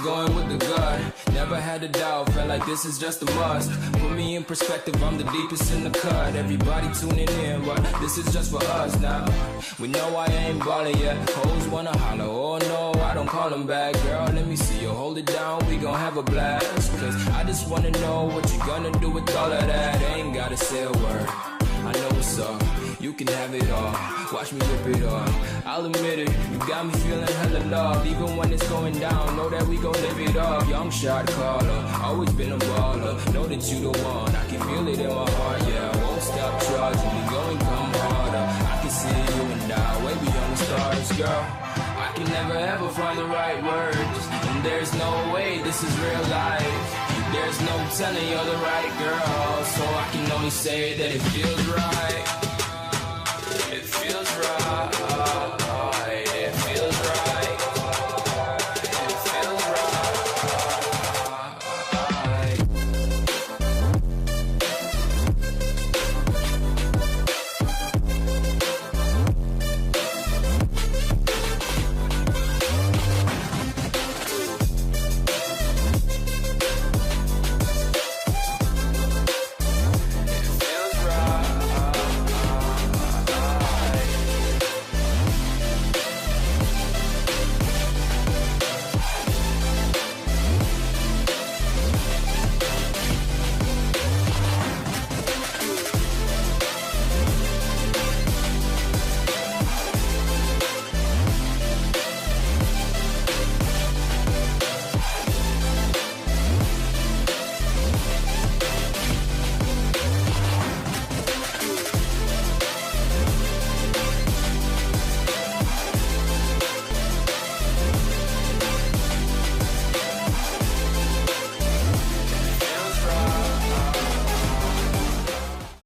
Going with the gut, never had a doubt, felt like this is just a must. Put me in perspective, I'm the deepest in the cut. Everybody tuning in, but this is just for us now. We know I ain't ballin' yet, hoes wanna holler, oh no, I don't call them back. Girl, let me see you hold it down, we gon' have a blast. Cause I just wanna know what you gonna do with all of that. Ain't gotta say a word, I know what's up, you can have it all. Watch me rip it off, I'll admit it, you got me feeling hella loved. Even when it's going down, know that we gon' live it up. Young shot caller, always been a baller. Know that you the one, I can feel it in my heart. Yeah, I won't stop charging, we going come harder. I can see you and I, way beyond the stars, girl. I can never ever find the right words, and there's no way this is real life. There's no telling you're the right girl, so I can only say that it feels right.